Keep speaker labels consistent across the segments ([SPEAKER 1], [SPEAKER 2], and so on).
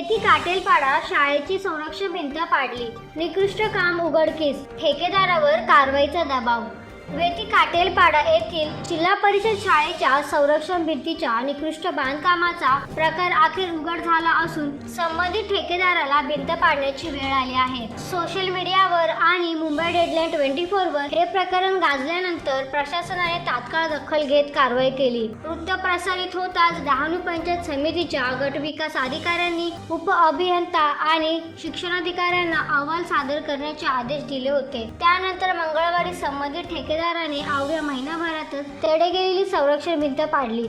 [SPEAKER 1] वेती काटेलपाडा शाळेची संरक्षण भिंत पाडली, निकृष्ट काम उघडकीस, ठेकेदारावर कारवाईचा दबाव। वेती काटेलपाडा येथील जिल्हा परिषद शाळेच्या संरक्षण भिंतीच्या निकृष्ट बांधकामाचा प्रकार अखेर उघड झाला असून संबंधित ठेकेदाराला भिंत पाडण्याची वेळ आली आहे। सोशल मीडियावर आणि मुंबई डेडलाईन 24 वर हे प्रकरण गाजल्यानंतर प्रशासनाने तात्काळ दखल घेत कारवाई केली। वृत्त प्रसारित होताच डहाणू पंचायत समितीच्या गट विकास अधिकाऱ्यांनी उप अभियंता आणि शिक्षणाधिकाऱ्यांना अहवाल सादर करण्याचे आदेश दिले होते। त्यानंतर मंगळवारी संबंधित ठेकेदारांनी अवघ्या महिनाभरातच तडे गेलेली संरक्षण भिंत पाडली।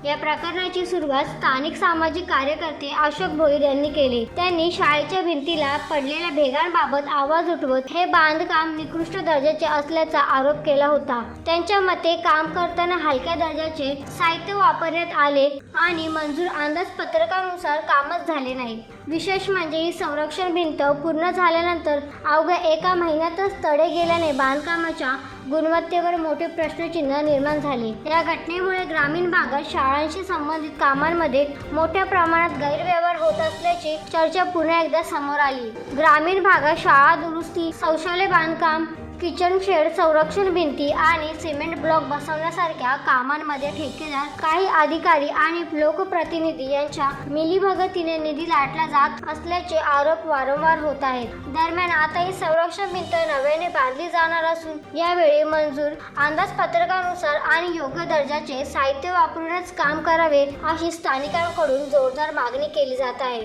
[SPEAKER 1] या प्रकरणाची सुरुवात स्थानिक सामाजिक कार्यकर्ते अशोक भोईर यांनी केली। त्यांनी शाळेच्या भिंतीला पडलेल्या भेगांबाबत आवाज उठवत हे बांधकाम निकृष्ट दर्जाचे असल्याचा आरोप केला होता। त्यांच्या मते काम करताना हलक्या दर्जाचे साहित्य वापरण्यात आले आणि मंजूर अंदाजपत्रकानुसार कामच झाले नाही। विशेष म्हणजे ही संरक्षण भिंत पूर्ण झाल्यानंतर अवघ्या एका महिन्यातच तडे गेल्याने बांधकामाच्या गुणवत्तेवर मोठे प्रश्नचिन्ह निर्माण झाले। या घटनेमुळे ग्रामीण भागात शाळांशी संबंधित कामांमध्ये मोठ्या प्रमाणात गैरव्यवहार होत असल्याची चर्चा पुन्हा एकदा समोर आली। ग्रामीण भागात शाळा दुरुस्ती, शौचालय बांधकाम, किचन शेड, संरक्षण भिंती आणि सिमेंट ब्लॉक बसवण्यासारख्या कामांमध्ये ठेकेदार, काही अधिकारी आणि लोकप्रतिनिधी यांच्या मिलीभगतीने निधी लाटला जात असल्याचे आरोप वारंवार होत आहेत। दरम्यान आता ही संरक्षण भिंत नव्याने बांधली जाणार असून यावेळी मंजूर अंदाजपत्रकानुसार आणि योग्य दर्जाचे साहित्य वापरूनच काम करावे अशी स्थानिकांकडून जोरदार मागणी केली जात आहे।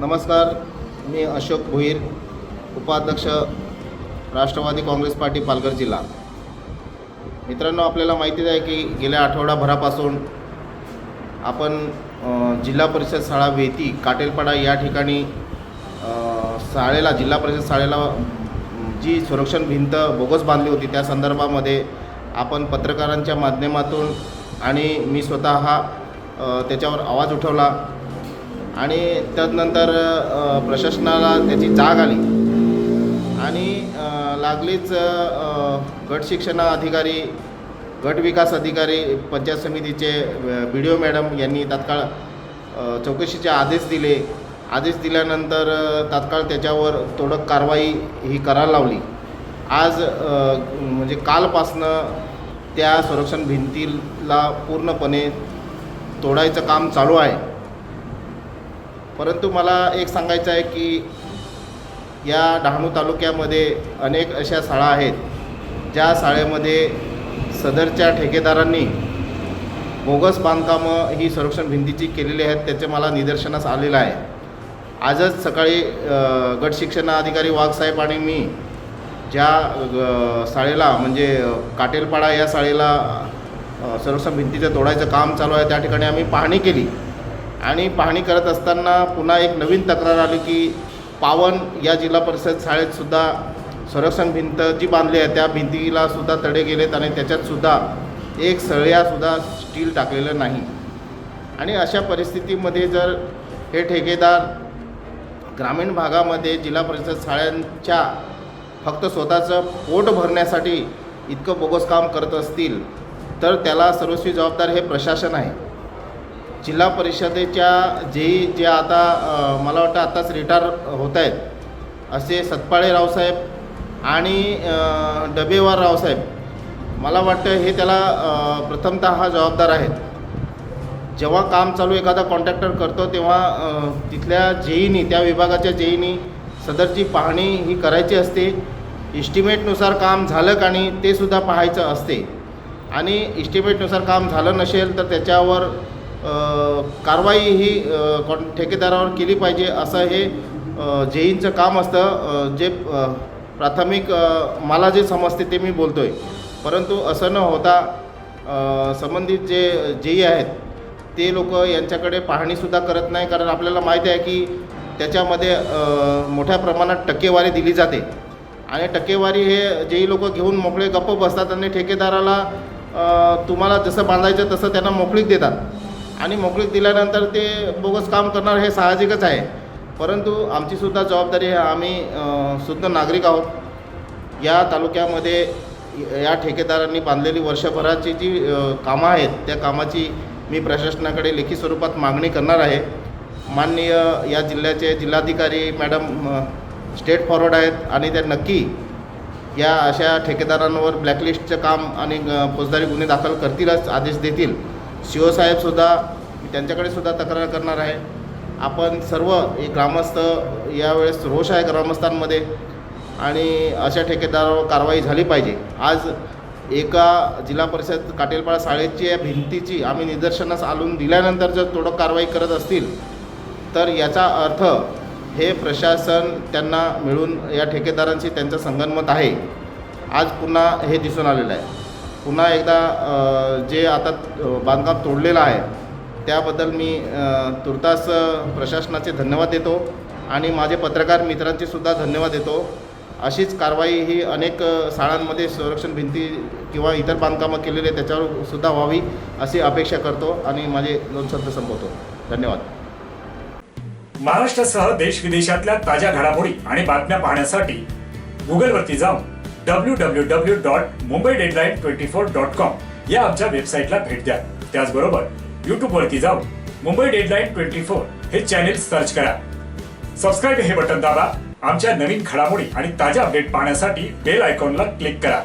[SPEAKER 2] नमस्कार, मी अशोक भोईर, उपाध्यक्ष राष्ट्रवादी काँग्रेस पार्टी पालघर जिल्हा। मित्रांनो, आपल्याला माहितीच आहे की गेल्या आठवडाभरापासून आपण जिल्हा परिषद शाळा वेती काटेलपाडा या ठिकाणी जिल्हा परिषद शाळेला जी संरक्षण भिंत बोगस बांधली होती त्या संदर्भामध्ये आपण पत्रकारांच्या माध्यमातून आणि मी स्वतः त्याच्यावर आवाज उठवला आणि त्यानंतर प्रशासनाला त्याची जाग आली आणि लागलीच गट शिक्षण अधिकारी, गट विकास अधिकारी, पंचायत समितीचे BDO मॅडम यांनी तात्काळ चौकशीचे आदेश दिले। आदेश दिल्यानंतर तात्काळ त्याच्यावर तोडक कारवाई ही करायला लावली। आज म्हणजे कालपासनं त्या संरक्षण भिंतीला पूर्णपणे तोडायचं काम चालू आहे। परंतु मला एक सांगायचं आहे की या डहाणू तालुक्यामध्ये अनेक अशा शाळा आहेत ज्या शाळेमध्ये सदरच्या ठेकेदारांनी बोगस बांधकामं ही संरक्षण भिंतीची केलेली आहेत। त्याचे मला निदर्शनास आलेलं आहे। आजच सकाळी गट शिक्षणाधिकारी वाघसाहेब आणि मी ज्या शाळेला म्हणजे काटेलपाडा या शाळेला संरक्षण भिंतीचं तोडायचं काम चालू आहे त्या ठिकाणी आम्ही पाहणी केली आणि पाहणी करत असताना पुन्हा एक नवीन तक्रार आली की पावन या जिल्हा परिषद शाळेतसुद्धा संरक्षण भिंत जी बांधली आहे त्या भिंतीलासुद्धा तडे गेलेत आणि त्याच्यातसुद्धा एक सळयासुद्धा स्टील टाकलेलं नाही। आणि अशा परिस्थितीमध्ये जर हे ठेकेदार ग्रामीण भागामध्ये जिल्हा परिषद शाळांच्या फक्त स्वतःचं पोट भरण्यासाठी इतकं बोगस काम करत असतील तर त्याला सर्वस्वी जबाबदार हे प्रशासन आहे। जिल्हा परिषदेच्या जे आता मला वाटतं आत्ताच रिटायर होत आहेत असे सतपाळे रावसाहेब आणि डबेवार रावसाहेब, मला वाटतं हे त्याला प्रथमतः जबाबदार आहेत। जेव्हा काम चालू एखादा कॉन्ट्रॅक्टर करतो तेव्हा तिथल्या जेईनी, त्या विभागाच्या जेईनी सदरची पाहणी ही करायची असते। इस्टिमेटनुसार काम झालं का नाही ते सुद्धा पाहायचं असते आणि इस्टिमेटनुसार काम झालं नसेल तर त्याच्यावर कारवाई ही ठेकेदारावर केली पाहिजे असं हे जेईंचं काम असतं। जे प्राथमिक मला जे समजते ते मी बोलतो आहे। परंतु असं न होता संबंधित जे जेई आहेत ते लोक यांच्याकडे पाहणीसुद्धा करत नाही, कारण आपल्याला माहिती आहे की त्याच्यामध्ये मोठ्या प्रमाणात टक्केवारी दिली जाते आणि टक्केवारी हे जेई लोक घेऊन मोकळे गप्प बसतात आणि ठेकेदाराला तुम्हाला जसं बांधायचं तसं त्यांना मोकळीक देतात आणि मोकळीक दिल्यानंतर ते बोगस काम करणार हे साहजिकच आहे। परंतु आमचीसुद्धा जबाबदारी आहे, आम्ही शुद्ध नागरिक आहोत। या तालुक्यामध्ये या ठेकेदारांनी बांधलेली वर्षभराची जी कामं आहेत त्या कामाची मी प्रशासनाकडे लेखी स्वरूपात मागणी करणार आहे माननीय या जिल्ह्याचे जिल्हाधिकारी मॅडम स्टेट फॉरवर्ड आहेत आणि त्या नक्की या अशा ठेकेदारांवर ब्लॅकलिस्टचं काम आणि फौजदारी गुन्हे दाखल करतीलच, आदेश देतील. CO साहेबसुद्धा त्यांच्याकडे सुद्धा तक्रार करणार आहे. आपण सर्व एक ग्रामस्थ यावेळेस रोष आहे ग्रामस्थांमध्ये आणि अशा ठेकेदारावर कारवाई झाली पाहिजे. आज एका जिल्हा परिषद काटेलपाडा शाळेची या भिंतीची आम्ही निदर्शनास आणून दिल्यानंतर जर तोडक कारवाई करत असतील तर याचा अर्थ हे प्रशासन त्यांना मिळून या ठेकेदारांशी त्यांचं संगनमत आहे. आज पुन्हा हे दिसून आलेलं आहे. पुन्हा एकदा जे आता बांधकाम तोडलेलं आहे त्याबद्दल मी तुर्तास प्रशासनाचे धन्यवाद देतो आणि माझे पत्रकार मित्रांचे सुद्धा धन्यवाद देतो. अशीच कारवाई ही अनेक शाळांमध्ये संरक्षण भिंती किंवा इतर बांधकामं केलेले त्याच्यावर सुद्धा व्हावी अशी अपेक्षा करतो आणि माझे 2 शब्द संपवतो. धन्यवाद.
[SPEAKER 3] महाराष्ट्रासह देश विदेशातल्या ताज्या घडामोडी आणि बातम्या पाहण्यासाठी गुगलवरती जाऊन www.mumbai-24.com या आमच्या वेबसाईटला भेट द्या. त्याचबरोबर यूट्यूबवरती जाऊन मुंबई डेडलाईन 24 हे चॅनेल सर्च करा. सबस्क्राईब हे बटन दाबा. आमच्या नवीन घडामोडी आणि ताज्या अपडेट पाहण्यासाठी बेल आयकॉनला क्लिक करा.